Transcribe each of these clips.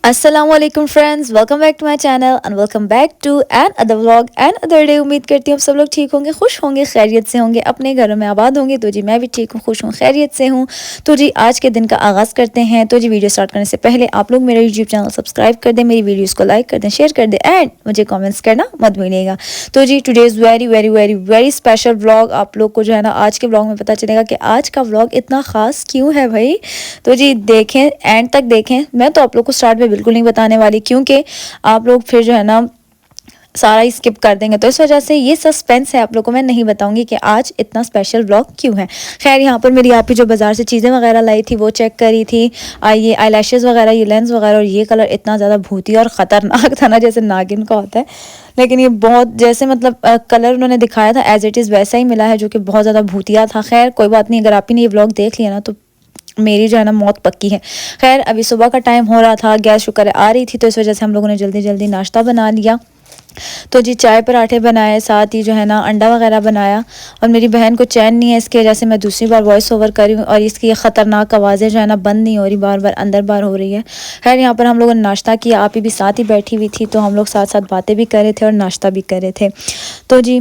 अस्सलामुअलैकुम friends, welcome back to my channel and welcome back to another vlog another day. उम्मीद करती हूँ आप सब लोग ठीक होंगे, खुश होंगे, खैरियत से होंगे, अपने घरों में आबाद होंगे। तो जी मैं भी ठीक हूँ, खुश हूँ, खैरियत से हूँ। तो जी आज के दिन का आगाज़ करते हैं। तो जी वीडियो स्टार्ट करने से पहले आप लोग मेरा यूट्यूब चैनल सब्सक्राइब कर दें, मेरी वीडियोज़ को लाइक कर दें, शेयर कर दें एंड मुझे कॉमेंट्स करना मत भूलिएगा। तो जी today is very very very very special vlog. आप लोग को जो है ना आज के व्लॉग में पता चलेगा कि आज का व्लॉग इतना ख़ास क्यों है भाई। तो जी देखें, एंड तक देखें। मैं तो आप लोग को स्टार्ट में बिल्कुल नहीं बताने वाली, क्योंकि आप लोग फिर जो है ना सारा ही स्किप कर देंगे। तो इस वजह से ये सस्पेंस है, आप लोगों को मैं नहीं बताऊंगी कि आज इतना स्पेशल व्लॉग क्यों है। खैर यहाँ पर मेरी आप ही जो बाज़ार से चीज़ें वगैरह लाई थी वो चेक करी थी। ये आई लैशेज़ वगैरह, ये लेंस वगैरह, और ये कलर इतना ज़्यादा भूती और ख़तरनाक था ना, जैसे नागिन का होता है। लेकिन ये बहुत जैसे मतलब कलर उन्होंने दिखाया था एज इट इज़ वैसा ही मिला है, जो कि बहुत ज़्यादा भूतिया था। खैर कोई बात नहीं, अगर आप ही ने ये व्लॉग देख लिया ना तो मेरी जो है ना मौत पक्की है। खैर अभी सुबह का टाइम हो रहा था, गैस शुक्र आ रही थी, तो इस वजह से हम लोगों ने जल्दी जल्दी नाश्ता बना लिया। तो जी चाय पराठे बनाए, साथ ही जो है ना अंडा वगैरह बनाया। और मेरी बहन को चैन नहीं है, इसके वजह से मैं दूसरी बार वॉइस ओवर कर रही हूँ और इसकी ये ख़तरनाक आवाज़ें जो है ना बंद नहीं हो रही, बार बार अंदर बार हो रही है। खैर यहाँ पर हम लोगों ने नाश्ता किया, आप ही भी साथ ही बैठी हुई थी, तो हम लोग साथ साथ बातें भी कर रहे थे और नाश्ता भी कर रहे थे। तो जी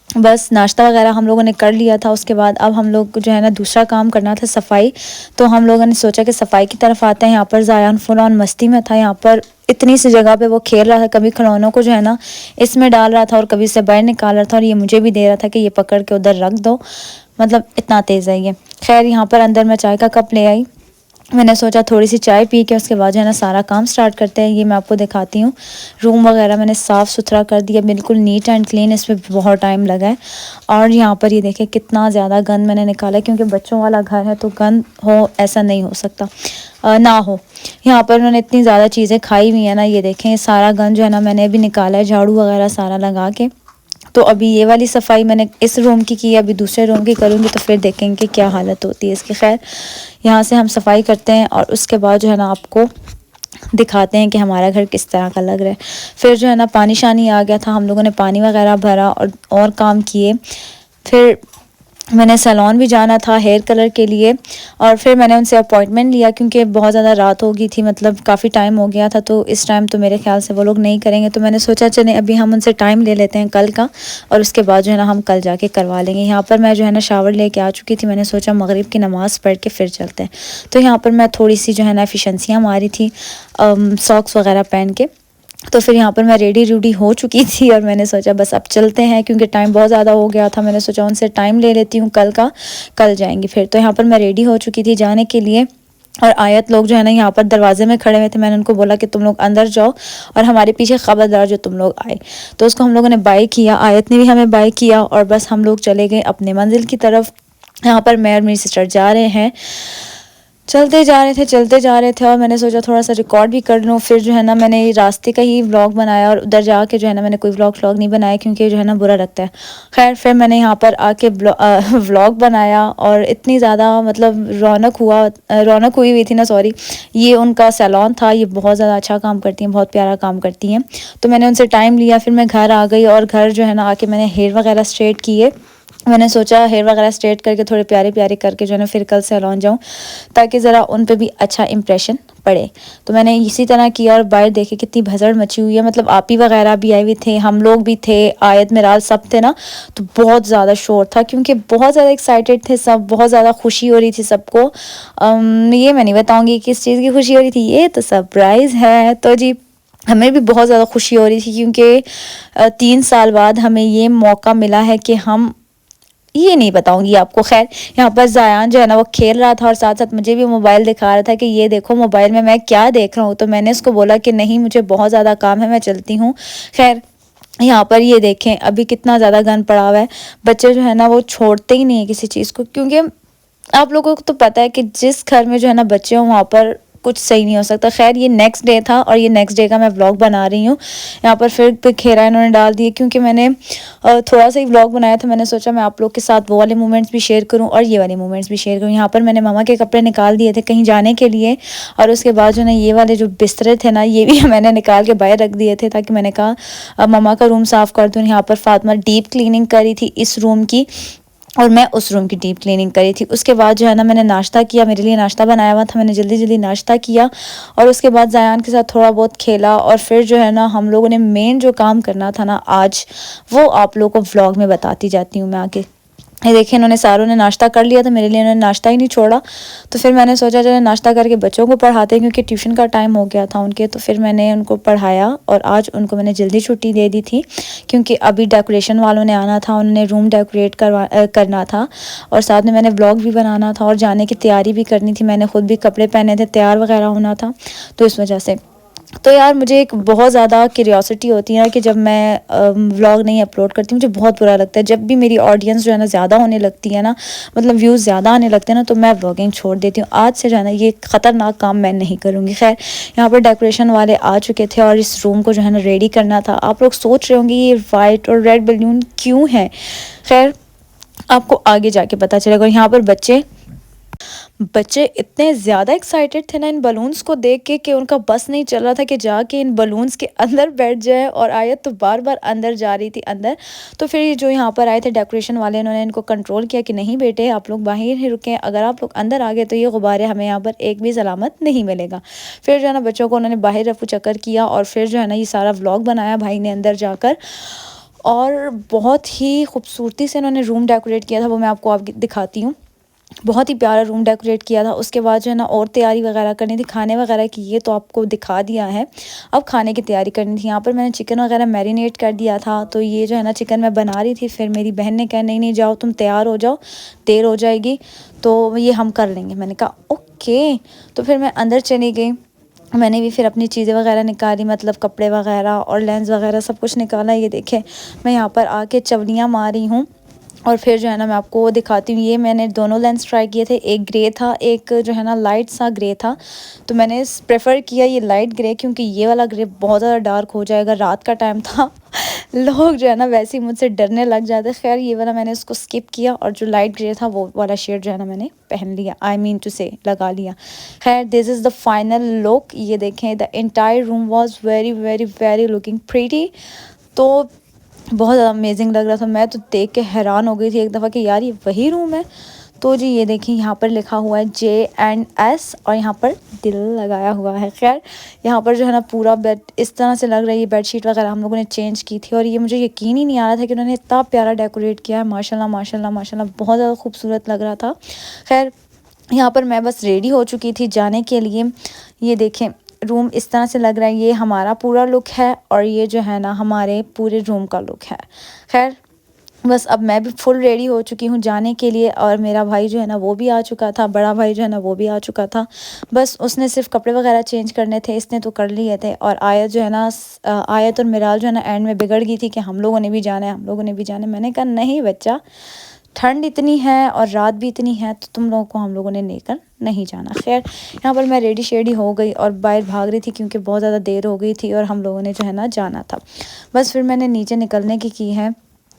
बस नाश्ता वगैरह हम लोगों ने कर लिया था। उसके बाद अब हम लोग को जो है ना दूसरा काम करना था, सफाई। तो हम लोगों ने सोचा कि सफाई की तरफ आते हैं। यहाँ पर ज़ायान फुल ऑन मस्ती में था, यहाँ पर इतनी सी जगह पे वो खेल रहा था, कभी खिलौनों को जो है ना इसमें डाल रहा था और कभी इसे बाहर निकाल रहा था, और ये मुझे भी दे रहा था कि ये पकड़ के उधर रख दो, मतलब इतना तेज़ है ये। खैर यहाँ पर अंदर मैं चाय का कप ले आई। मैंने सोचा थोड़ी सी चाय पी के उसके बाद जो है ना सारा काम स्टार्ट करते हैं। ये मैं आपको दिखाती हूँ, रूम वगैरह मैंने साफ़ सुथरा कर दिया, बिल्कुल नीट एंड क्लीन। इसमें बहुत टाइम लगा है। और यहाँ पर ये देखें कितना ज़्यादा गंद मैंने निकाला है, क्योंकि बच्चों वाला घर है तो गंद हो ऐसा नहीं हो सकता ना हो। यहाँ पर उन्होंने इतनी ज़्यादा चीज़ें खाई हुई हैं ना, ये देखें सारा गंद जो है ना मैंने भी निकाला है, झाड़ू वगैरह सारा लगा के। तो अभी ये वाली सफाई मैंने इस रूम की अभी दूसरे रूम की करूँगी, तो फिर देखेंगे कि क्या हालत होती है इसकी। खैर यहाँ से हम सफाई करते हैं और उसके बाद जो है ना आपको दिखाते हैं कि हमारा घर किस तरह का लग रहा है। फिर जो है ना पानी शानी आ गया था, हम लोगों ने पानी वगैरह भरा और काम किए। फिर मैंने सैलून भी जाना था हेयर कलर के लिए, और फिर मैंने उनसे अपॉइंटमेंट लिया, क्योंकि बहुत ज़्यादा रात हो गई थी, मतलब काफ़ी टाइम हो गया था। तो इस टाइम तो मेरे ख्याल से वो लोग नहीं करेंगे, तो मैंने सोचा चले अभी हम उनसे टाइम ले लेते हैं कल का, और उसके बाद जो है ना हम कल जाके करवा लेंगे। यहाँ पर मैं जो है ना शावर लेके आ चुकी थी, मैंने सोचा मगरिब की नमाज़ पढ़ के फिर चलते हैं। तो यहाँ पर मैं थोड़ी सी जो है ना एफिशिएंसियाँ मारी थी सॉक्स वगैरह पहन के। तो फिर यहाँ पर मैं रेडी रूडी हो चुकी थी और मैंने सोचा बस अब चलते हैं, क्योंकि टाइम बहुत ज़्यादा हो गया था। मैंने सोचा उनसे टाइम ले लेती हूँ कल का, कल जाएंगी फिर। तो यहाँ पर मैं रेडी हो चुकी थी जाने के लिए, और आयत लोग जो है ना यहाँ पर दरवाजे में खड़े हुए थे। मैंने उनको बोला कि तुम लोग अंदर जाओ और हमारे पीछे ख़बरदार जो तुम लोग आए। तो उसको हम लोगों ने बाय किया, आयत ने भी हमें बाय किया, और बस हम लोग चले गए अपने मंजिल की तरफ। यहाँ पर मैं और मेरी सिस्टर जा रहे हैं, चलते जा रहे थे और मैंने सोचा थोड़ा सा रिकॉर्ड भी कर लूँ। फिर जो है ना मैंने रास्ते का ही व्लॉग बनाया, और उधर जाके जो है ना मैंने कोई व्लॉग नहीं बनाया, क्योंकि जो है ना बुरा लगता है। खैर फिर मैंने यहाँ पर आके व्लॉग बनाया, और इतनी ज़्यादा मतलब रौनक हुई थी ना, सॉरी। ये उनका सैलून था, ये बहुत ज़्यादा अच्छा काम करती हैं, बहुत प्यारा काम करती हैं। तो मैंने उनसे टाइम लिया, फिर मैं घर आ गई, और घर जो है ना आके मैंने हेयर वगैरह स्ट्रेट किए। मैंने सोचा हेयर वगैरह स्ट्रेट करके थोड़े प्यारे प्यारे करके जो है ना फिर कल सैलून जाऊँ, ताकि ज़रा उन पे भी अच्छा इंप्रेशन पड़े। तो मैंने इसी तरह किया, और बाहर देखे कितनी भसड़ मची हुई है, मतलब आप ही वगैरह भी आए हुए थे, हम लोग भी थे, आयत मिराज सब थे ना। तो बहुत ज़्यादा शोर था, क्योंकि बहुत ज़्यादा एक्साइटेड थे सब, बहुत ज़्यादा खुशी हो रही थी सबको। ये मैं नहीं बताऊँगी किस चीज़ की खुशी हो रही थी, ये तो सरप्राइज़ है। तो जी हमें भी बहुत ज़्यादा खुशी हो रही थी, क्योंकि 3 साल बाद हमें ये मौका मिला है कि हम, ये नहीं बताऊंगी आपको। खैर यहाँ पर जायान जो है ना वो खेल रहा था, और साथ साथ मुझे भी मोबाइल दिखा रहा था कि ये देखो मोबाइल में मैं क्या देख रहा हूँ। तो मैंने उसको बोला कि नहीं मुझे बहुत ज़्यादा काम है, मैं चलती हूँ। खैर यहाँ पर ये देखें अभी कितना ज़्यादा गंद पड़ा हुआ है। बच्चे जो है ना वो छोड़ते ही नहीं है किसी चीज़ को, क्योंकि आप लोगों को तो पता है कि जिस घर में जो है ना बच्चे हों वहाँ पर कुछ सही नहीं हो सकता। खैर ये नेक्स्ट डे था और ये नेक्स्ट डे का मैं व्लॉग बना रही हूँ। यहाँ पर फिर खेरा इन्होंने डाल दिए क्योंकि मैंने थोड़ा सा ही व्लॉग बनाया था। मैंने सोचा मैं आप लोग के साथ वो वाले मोमेंट्स भी शेयर करूँ और ये वाले मोमेंट्स भी शेयर करूँ। यहाँ पर मैंने मामा के कपड़े निकाल दिए थे कहीं जाने के लिए, और उसके बाद जो ना ये वाले जो बिस्तरे थे ना ये भी मैंने निकाल के बाहर रख दिए थे ताकि मैंने कहा अब मामा का रूम साफ़ कर दूँ। यहाँ पर फातिमा डीप क्लीनिंग करी थी इस रूम की और मैं उस रूम की डीप क्लीनिंग करी थी। उसके बाद जो है ना मैंने नाश्ता किया, मेरे लिए नाश्ता बनाया हुआ था, मैंने जल्दी जल्दी नाश्ता किया और उसके बाद ज़यान के साथ थोड़ा बहुत खेला। और फिर जो है ना हम लोगों ने मेन जो काम करना था ना आज, वो आप लोगों को व्लॉग में बताती जाती हूँ मैं आगे। ये देखिए इन्होंने सारों ने नाश्ता कर लिया था, मेरे लिए इन्होंने नाश्ता ही नहीं छोड़ा। तो फिर मैंने सोचा चलो नाश्ता करके बच्चों को पढ़ाते हैं क्योंकि ट्यूशन का टाइम हो गया था उनके। तो फिर मैंने उनको पढ़ाया और आज उनको मैंने जल्दी छुट्टी दे दी थी क्योंकि अभी डेकोरेशन वालों ने आना था, उन्होंने रूम डेकोरेट करना था और साथ में मैंने व्लॉग भी बनाना था और जाने की तैयारी भी करनी थी। मैंने खुद भी कपड़े पहने थे, तैयार वगैरह होना था, तो इस वजह से। तो यार मुझे एक बहुत ज़्यादा क्यूरियोसिटी होती है कि जब मैं व्लॉग नहीं अपलोड करती मुझे बहुत बुरा लगता है। जब भी मेरी ऑडियंस जो है ना ज़्यादा होने लगती है ना, मतलब व्यूज़ ज़्यादा आने लगते हैं ना, तो मैं व्लॉगिंग छोड़ देती हूँ। आज से जो है ना ये ख़तरनाक काम मैं नहीं करूँगी। खैर यहाँ पर डेकोरेशन वाले आ चुके थे और इस रूम को जो है ना रेडी करना था। आप लोग सोच रहे होंगे ये वाइट और रेड बलून क्यों है, खैर आपको आगे जाके पता चलेगा। यहाँ पर बच्चे इतने ज़्यादा एक्साइटेड थे ना इन बलून्स को देख के कि उनका बस नहीं चल रहा था कि जाके इन बलून्स के अंदर बैठ जाए। और आयत तो बार बार अंदर जा रही थी अंदर। तो फिर जो यहाँ पर आए थे डेकोरेशन वाले, इन्होंने इनको कंट्रोल किया कि नहीं बेटे आप लोग बाहर ही रुकें, अगर आप लोग अंदर आ गए तो ये गुब्बारे हमें यहाँ पर एक भी सलामत नहीं मिलेगा। फिर जो है ना बच्चों को उन्होंने बाहर रफू चक्कर किया और फिर जो है ना ये सारा व्लॉग बनाया भाई ने अंदर जाकर। और बहुत ही खूबसूरती से इन्होंने रूम डेकोरेट किया था, वो मैं आपको दिखाती हूँ। बहुत ही प्यारा रूम डेकोरेट किया था। उसके बाद जो है ना और तैयारी वगैरह करनी थी, खाने वगैरह की, ये तो आपको दिखा दिया है। अब खाने की तैयारी करनी थी। यहाँ पर मैंने चिकन वगैरह मैरिनेट कर दिया था। तो ये जो है ना चिकन मैं बना रही थी, फिर मेरी बहन ने कहा नहीं नहीं जाओ तुम तैयार हो जाओ, देर हो जाएगी, तो ये हम कर लेंगे। मैंने कहा ओके। तो फिर मैं अंदर चली गई, मैंने भी फिर अपनी चीज़ें वगैरह निकाली, मतलब कपड़े वगैरह और लेंस वगैरह सब कुछ निकाला। ये देखें मैं यहाँ पर आके चवलियाँ मार रही हूँ और फिर जो है ना मैं आपको वो दिखाती हूँ। ये मैंने दोनों लेंस ट्राई किए थे, एक ग्रे था, एक जो है ना लाइट सा ग्रे था। तो मैंने प्रेफर किया ये लाइट ग्रे क्योंकि ये वाला ग्रे बहुत ज़्यादा डार्क हो जाएगा, रात का टाइम था लोग जो है ना वैसे ही मुझसे डरने लग जाते। खैर ये वाला मैंने उसको स्किप किया और जो लाइट ग्रे था वो वाला शेड जो है ना मैंने पहन लिया, आई मीन टू से लगा लिया। खैर this is the final look. ये देखें the entire room was very very very looking pretty. तो बहुत ज़्यादा अमेजिंग लग रहा था। मैं तो देख के हैरान हो गई थी एक दफ़ा कि यार ये वही रूम है। तो जी ये देखिए यहाँ पर लिखा हुआ है JS और यहाँ पर दिल लगाया हुआ है। खैर यहाँ पर जो है ना पूरा बेड इस तरह से लग रहा है। ये बेडशीट वगैरह हम लोगों ने चेंज की थी और ये मुझे यकीन ही नहीं आ रहा था कि उन्होंने इतना प्यारा डेकोरेट किया है। माशाल्लाह माशाल्लाह माशाल्लाह बहुत ज़्यादा खूबसूरत लग रहा था। खैर यहाँ पर मैं बस रेडी हो चुकी थी जाने के लिए। ये देखें रूम इस तरह से लग रहा है, ये हमारा पूरा लुक है और ये जो है ना हमारे पूरे रूम का लुक है। खैर बस अब मैं भी फुल रेडी हो चुकी हूँ जाने के लिए और मेरा भाई जो है ना वो भी आ चुका था, बड़ा भाई जो है ना वो भी आ चुका था। बस उसने सिर्फ कपड़े वगैरह चेंज करने थे, इसने तो कर लिए थे। और आयत जो है ना आयत और मिराल जो है ना एंड में बिगड़ गई थी कि हम लोगों ने भी जाना है, हम लोगों ने भी जाना है। मैंने कहा नहीं बच्चा, ठंड इतनी है और रात भी इतनी है तो तुम लोगों को हम लोगों ने लेकर नहीं जाना। खैर यहाँ पर मैं रेडी शेडी हो गई और बाहर भाग रही थी क्योंकि बहुत ज़्यादा देर हो गई थी और हम लोगों ने जो है ना जाना था। बस फिर मैंने नीचे निकलने की है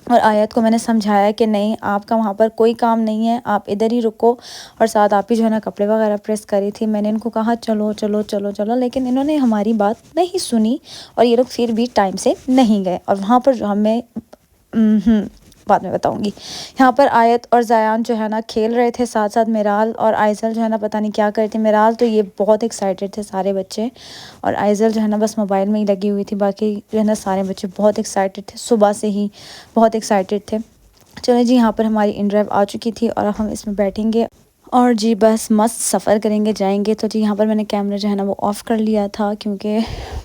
और आयत को मैंने समझाया कि नहीं आपका वहाँ पर कोई काम नहीं है, आप इधर ही रुको। और साथ आप ही जो है ना कपड़े वगैरह प्रेस करी थी। मैंने इनको कहा चलो चलो चलो चलो, लेकिन इन्होंने हमारी बात नहीं सुनी और ये लोग फिर भी टाइम से नहीं गए। और वहाँ पर जो हमें बाद में बताऊंगी। यहाँ पर आयत और ज़यान जो है ना खेल रहे थे, साथ साथ मिराल और आइज़ल जो है ना पता नहीं क्या कर रहे थे। मिराल तो ये बहुत एक्साइटेड थे सारे बच्चे और आइज़ल जो है ना बस मोबाइल में ही लगी हुई थी। बाकी जो है ना सारे बच्चे बहुत एक्साइटेड थे, सुबह से ही बहुत एक्साइटेड थे। चलो जी यहाँ पर हमारी इन ड्राइव आ चुकी थी और अब हम इसमें बैठेंगे और जी बस मस्त सफ़र करेंगे जाएंगे। तो जी यहाँ पर मैंने कैमरा जो है ना वो ऑफ़ कर लिया था क्योंकि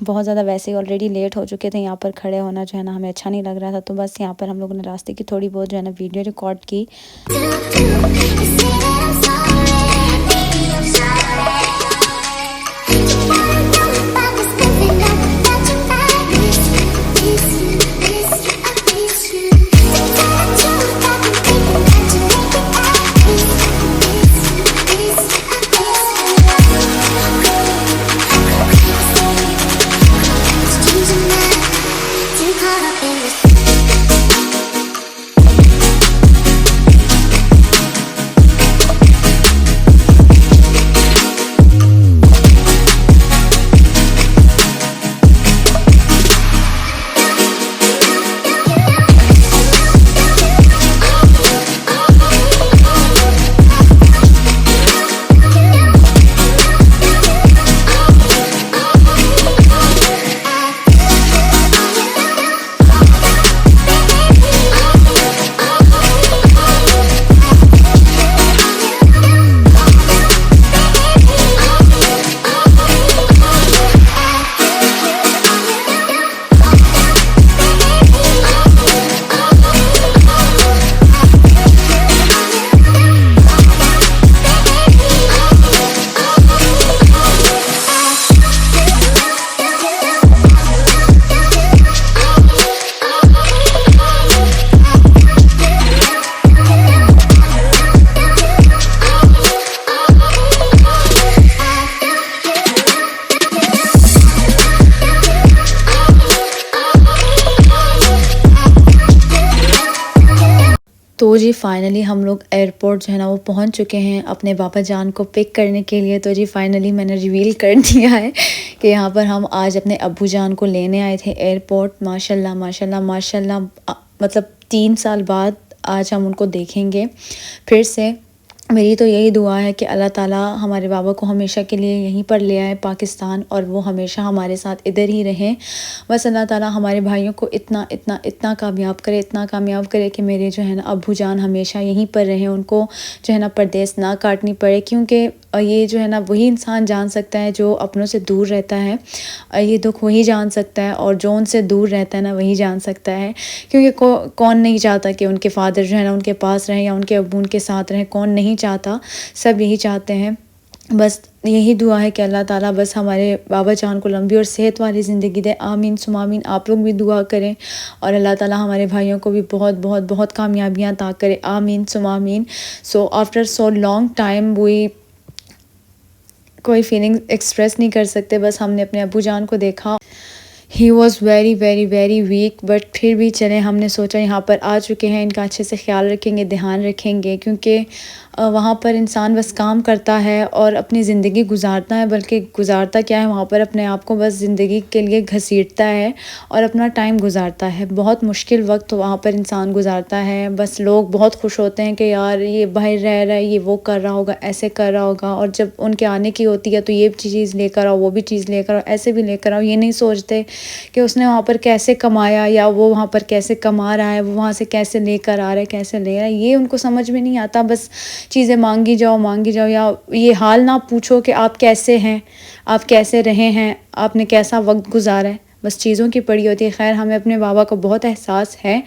बहुत ज़्यादा वैसे ही ऑलरेडी लेट हो चुके थे। यहाँ पर खड़े होना जो है ना हमें अच्छा नहीं लग रहा था। तो बस यहाँ पर हम लोगों ने रास्ते की थोड़ी बहुत जो है ना वीडियो रिकॉर्ड की। तो जी फाइनली हम लोग एयरपोर्ट जो है ना वो पहुंच चुके हैं अपने पापा जान को पिक करने के लिए। तो जी फाइनली मैंने रिवील कर दिया है कि यहाँ पर हम आज अपने अब्बू जान को लेने आए थे एयरपोर्ट। माशाल्लाह माशाल्लाह माशाल्लाह, मतलब 3 साल बाद आज हम उनको देखेंगे फिर से। मेरी तो यही दुआ है कि अल्लाह ताला हमारे बाबा को हमेशा के लिए यहीं पर ले आए पाकिस्तान, और वो हमेशा हमारे साथ इधर ही रहें। बस अल्लाह ताला हमारे भाइयों को इतना इतना इतना कामयाब करे, इतना कामयाब करे कि मेरे जो है ना अब्बू जान हमेशा यहीं पर रहें, उनको जो है ना परदेस ना काटनी पड़े। क्योंकि ये जो है ना वही इंसान जान सकता है जो अपनों से दूर रहता है, ये दुख वही जान सकता है, और जो उनसे दूर रहता है ना वही जान सकता है। क्योंकि कौन नहीं चाहता कि उनके फ़ादर जो है ना उनके पास रहें या उनके अब्बू उनके साथ रहें, कौन नहीं चाहता, सब यही चाहते हैं। बस यही दुआ है कि अल्लाह ताला बस हमारे बाबा जान को लंबी और सेहत वाली ज़िंदगी दे। आमीन सुम आमीन। आप लोग भी दुआ करें और अल्लाह ताला हमारे भाइयों को भी बहुत बहुत बहुत कामयाबियाँ अता करे। आमीन सुम आमीन। So after so long time we कोई फीलिंग एक्सप्रेस नहीं कर सकते। बस हमने अपने अब्बू जान को देखा, he was very very very weak, but फिर भी चले हमने सोचा यहाँ पर आ चुके हैं, इनका अच्छे से ख्याल रखेंगे, ध्यान रखेंगे। क्योंकि वहाँ पर इंसान बस काम करता है और अपनी ज़िंदगी गुजारता है, बल्कि गुजारता क्या है वहाँ पर अपने आप को बस ज़िंदगी के लिए घसीटता है और अपना टाइम गुजारता है। बहुत मुश्किल वक्त वहाँ पर इंसान गुजारता है। बस लोग बहुत खुश होते हैं कि यार ये बाहर रह रहा है, ये वो कर रहा होगा, ऐसे कर रहा होगा, और जब उनके आने की होती है तो ये चीज़ लेकर आओ, वो भी चीज़ लेकर आओ, ऐसे भी लेकर आओ। ये नहीं सोचते कि उसने वहाँ पर कैसे कमाया या वो वहाँ पर कैसे कमा रहा है, वो वहाँ से कैसे लेकर आ रहा है, कैसे ले रहा है, ये उनको समझ में नहीं आता। बस चीज़ें मांगी जाओ, या ये हाल ना पूछो कि आप कैसे हैं, आप कैसे रहे हैं, आपने कैसा वक्त गुजारा है, बस चीज़ों की पड़ी होती है। खैर हमें अपने बाबा को बहुत एहसास है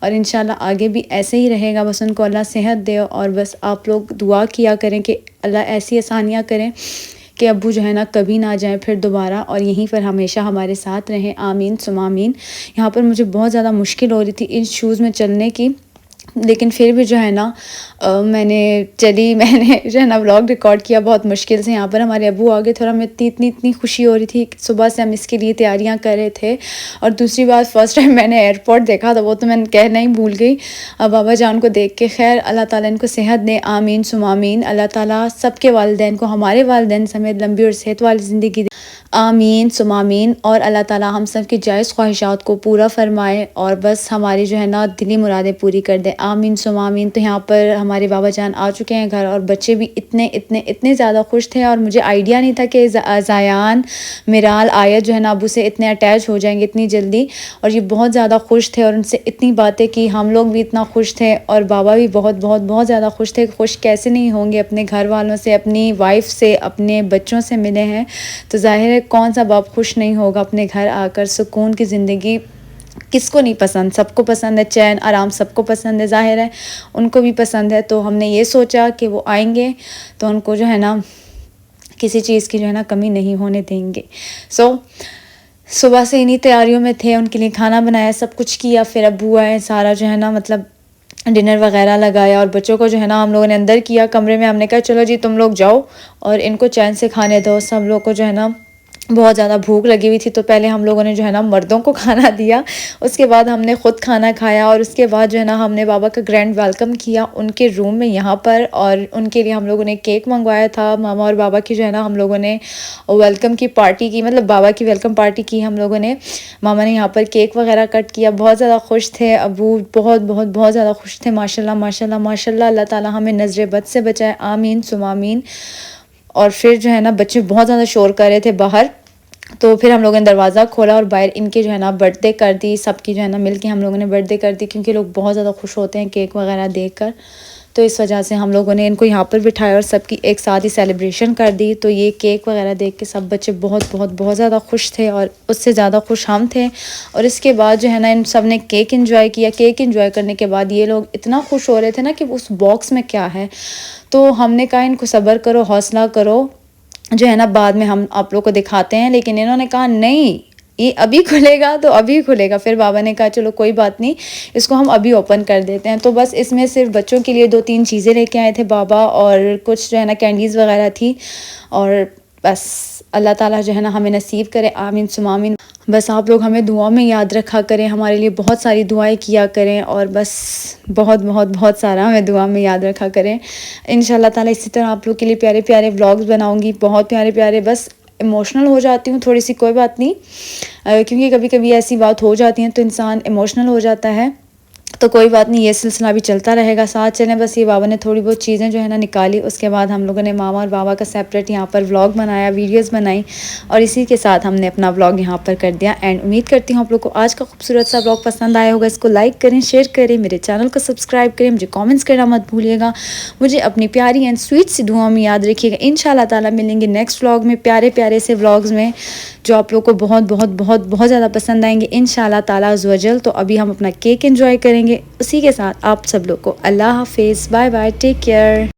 और इंशाल्लाह आगे भी ऐसे ही रहेगा। बस उनको अल्लाह सेहत दे, और बस आप लोग दुआ किया करें कि अल्लाह ऐसी आसानियाँ करें कि अब्बू जो है ना कभी ना जाए फिर दोबारा, और यहीं पर हमेशा हमारे साथ रहें। आमीन सुम आमीन। यहाँ पर मुझे बहुत ज़्यादा मुश्किल हो रही थी इन शूज़ में चलने की, लेकिन फिर भी जो है ना मैंने जो है ना व्लॉग रिकॉर्ड किया बहुत मुश्किल से। यहाँ पर हमारे अब्बू आ गए, थोड़ा हमें इतनी खुशी हो रही थी। सुबह से हम इसके लिए तैयारियाँ कर रहे थे। और दूसरी बात, फ़र्स्ट टाइम मैंने एयरपोर्ट देखा था, वो तो मैं कहना ही भूल गई बाबा जान को देख के। खैर अल्लाह ताला इनको सेहत दे। आमीन सुम आमीन। अल्लाह ताला सबके वालिदैन को, हमारे वालिदैन समेत लंबी और सेहत वाली ज़िंदगी दे। आमीन सुम आमीन। और अल्लाह ताला हम सब की जायज़ ख्वाहिशात को पूरा फ़रमाए और बस हमारी जो है ना दिली मुरादें पूरी कर दे। आमीन सुम आमीन। तो यहाँ पर हमारे बाबा जान आ चुके हैं घर, और बच्चे भी इतने ज़्यादा खुश थे, और मुझे आइडिया नहीं था कि ज़ायान मिराल आयत जो है ना अबू से इतने अटैच हो जाएंगे इतनी जल्दी। और ये बहुत ज़्यादा खुश थे और उनसे इतनी बातें की, हम लोग भी इतना खुश थे, और बाबा भी बहुत बहुत बहुत ज़्यादा खुश थे। खुश कैसे नहीं होंगे, अपने घर वालों से, अपनी वाइफ से, अपने बच्चों से मिले हैं, तो ज़ाहिर है कौन सा बाप खुश नहीं होगा अपने घर आकर। सुकून की ज़िंदगी किसको नहीं पसंद, सबको पसंद है। चैन आराम सबको पसंद है, ज़ाहिर है उनको भी पसंद है। तो हमने ये सोचा कि वो आएंगे तो उनको जो है ना किसी चीज़ की जो है ना कमी नहीं होने देंगे। सुबह से इन्हीं तैयारियों में थे, उनके लिए खाना बनाया, सब कुछ किया। फिर अब्बू आए, सारा जो है ना मतलब डिनर वगैरह लगाया, और बच्चों को जो है ना हम लोगों ने अंदर किया कमरे में। हमने कहा चलो जी तुम लोग जाओ और इनको चैन से खाने दो। सब लोग को जो है ना बहुत ज़्यादा भूख लगी हुई थी, तो पहले हम लोगों ने जो है ना मर्दों को खाना दिया, उसके बाद हमने ख़ुद खाना खाया, और उसके बाद जो है ना हमने बाबा का ग्रैंड वेलकम किया उनके रूम में यहाँ पर। और उनके लिए हम लोगों ने केक मंगवाया था। मामा और बाबा की जो है ना हम लोगों ने वेलकम की पार्टी की, मतलब बाबा की वेलकम पार्टी की हम लोगों ने। मामा ने यहाँ पर केक वगैरह कट किया, बहुत ज़्यादा खुश थे। अबू बहुत बहुत बहुत ज़्यादा खुश थे। माशाल्लाह माशाल्लाह माशाल्लाह। अल्लाह ताला हमें नज़र बद से बचाए। आमीन सुम आमीन। और फिर जो है ना बच्चे बहुत ज़्यादा शोर कर रहे थे बाहर, तो फिर हम लोगों ने दरवाज़ा खोला और बाहर इनके जो है ना बर्थडे कर दी, सबकी जो है ना मिलके हम लोगों ने बर्थडे कर दी। क्योंकि लोग बहुत ज़्यादा खुश होते हैं केक वगैरह देखकर, तो इस वजह से हम लोगों ने इनको यहाँ पर बिठाया और सबकी एक साथ ही सेलिब्रेशन कर दी। तो ये केक वगैरह देख के सब बच्चे बहुत बहुत बहुत ज़्यादा खुश थे, और उससे ज़्यादा खुश हम थे। और इसके बाद जो है ना इन सब ने केक एंजॉय किया। केक एंजॉय करने के बाद ये लोग इतना खुश हो रहे थे ना कि उस बॉक्स में क्या है। तो हमने कहा इनको सब्र करो, हौसला करो, जो है ना बाद में हम आप लोग को दिखाते हैं। लेकिन इन्होंने कहा नहीं, ये अभी खुलेगा तो अभी खुलेगा। फिर बाबा ने कहा चलो कोई बात नहीं, इसको हम अभी ओपन कर देते हैं। तो बस इसमें सिर्फ बच्चों के लिए 2-3 चीज़ें लेके आए थे बाबा, और कुछ जो है ना कैंडीज़ वगैरह थी, और बस अल्लाह ताला जो है ना हमें नसीब करे, आमीन सुम आमीन। बस आप लोग हमें दुआ में याद रखा करें, हमारे लिए बहुत सारी दुआएं किया करें और बस बहुत बहुत बहुत सारा हमें दुआ में याद रखा करें। इंशाल्लाह ताला इसी तरह आप लोग के लिए प्यारे प्यारे व्लॉग्स बनाऊंगी, बहुत प्यारे प्यारे। बस इमोशनल हो जाती हूँ थोड़ी सी, कोई बात नहीं, क्योंकि कभी कभी ऐसी बात हो जाती है तो इंसान इमोशनल हो जाता है, तो कोई बात नहीं, ये सिलसिला भी चलता रहेगा, साथ चलें। बस ये बाबा ने थोड़ी बहुत चीज़ें जो है ना निकाली, उसके बाद हम लोगों ने मामा और बाबा का सेपरेट यहाँ पर व्लॉग बनाया, वीडियोस बनाई, और इसी के साथ हमने अपना व्लॉग यहाँ पर कर दिया एंड। उम्मीद करती हूँ आप लोग को आज का खूबसूरत सा व्लॉग पसंद आया होगा। इसको लाइक करें, शेयर करें, मेरे चैनल को सब्सक्राइब करें, मुझे कॉमेंट्स करना मत भूलिएगा, मुझे अपनी प्यारी एंड स्वीट सी दुआ में याद रखिएगा। इंशाल्लाह ताला मिलेंगे नेक्स्ट व्लॉग में, प्यारे प्यारे से व्लॉग्स में, जो आप लोग को बहुत बहुत बहुत बहुत ज़्यादा पसंद आएंगे इंशाल्लाह ताला अज़्ज़ वजल। तो अभी हम अपना केक एंजॉय करेंगे, उसी के साथ आप सब लोग को अल्लाह हाफिज़, बाय बाय, टेक केयर।